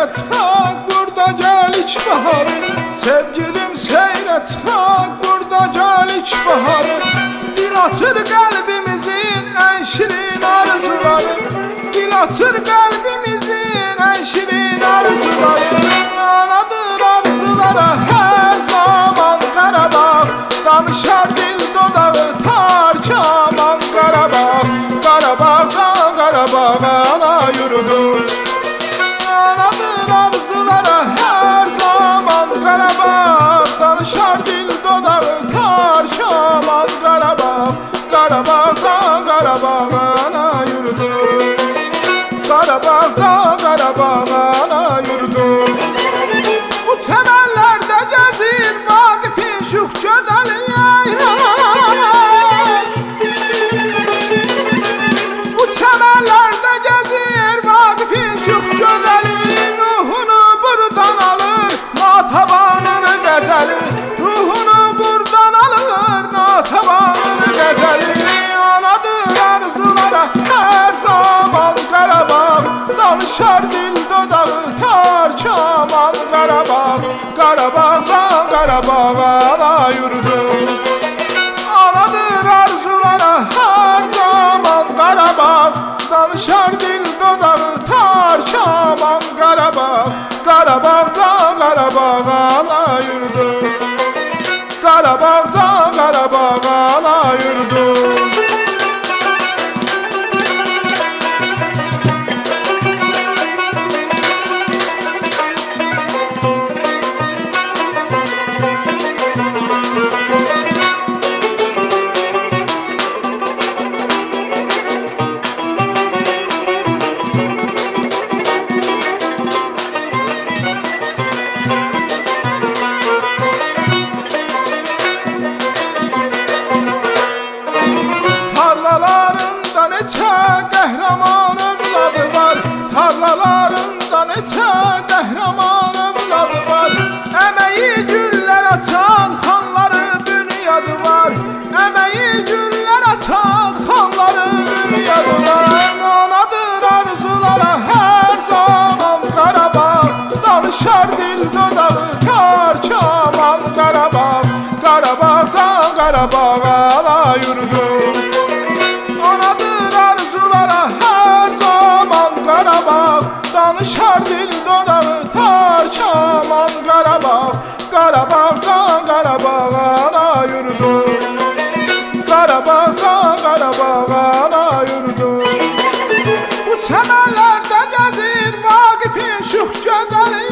seyret bak burada gel iç baharı. Sevgilim seyret bak burada gel iç baharı. Dil açır kalbimizin en şirin arzuları. Dil açır kalbimizin en şirin arzuları. Anadır arzulara her zaman Qarabağ. Danışar dil dodağı tar kaman Qarabağ. Qarabağ can Qarabağ ana yurdu. Anadır arzulara her zaman Qarabağ. Danışar dil dodağı tar kaman Qarabağ. Qarabağ can Qarabağ ana yurdu. Qarabağ can Qarabağ ana yurdu. Bu çəmənlərdə gəzir Vaqifin şux gözəli. Bu çəmənlərdə gəzir Vaqifin şux gözəli. Ruhunu buradan alır Natavanın qəzəli. Ruhunu buradan alır Natavanın qəzəli. Anadır arzulara hər zaman Qarabağ. Danışar dil dodağı tar kaman Qarabağ. Qarabağ can Qarabağ ana yurdu. Anadır arzulara hər zaman Qarabağ. Danışar dil dodağı tar kaman Qarabağ. Qarabağ can Qarabağ ana yurdu. Qarabağ can Qarabağ ana yurdu. Tarlalarında neçə qəhrəman övladı var. Tarlalarında neçə qəhrəman övladı var. Əməyi güllər açan xanları dünyadı var. Əməyi güllər açan xanları dünyadı var. Anadır arzulara hər zaman Qarabağ. Danışar dil dodağı tar kaman Qarabağ. Qarabağ can Qarabağ ana yurdu. Anadır arzulara hər zaman Qarabağ. Danışar dil dodağı tar kaman Qarabağ. Qarabağ can Qarabağ ana yurdu. Qarabağ can Qarabağ ana yurdu. Bu çəmənlərdə gəzir Vaqifin şux gözəli.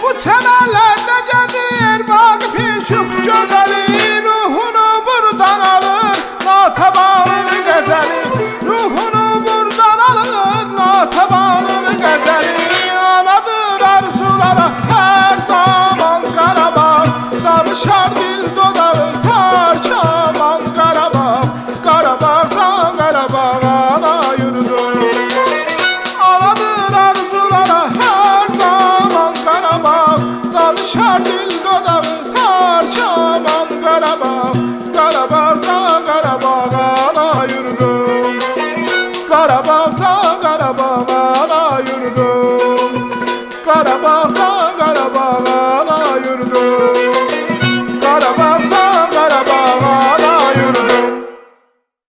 Bu çəmənlərdə gəzir Vaqifin şux gözəli. Ruhunu buradan alır Natavanın qəzəli. Ruhunu buradan alır Natavanın qəzəli. Anadır arzulara hər zaman Qarabağ. Danışar dil dodağı tar kaman Qarabağ. Qarabağ can Qarabağ ana yurdu. Anadır arzulara hər zaman Qarabağ. Danışar dil dodağı tar kaman Qarabağ. Qarabağ can Qarabağ ana yurdu. Qarabağ can Qarabağ ana yurdu. Qarabağ can Qarabağ ana yurdu.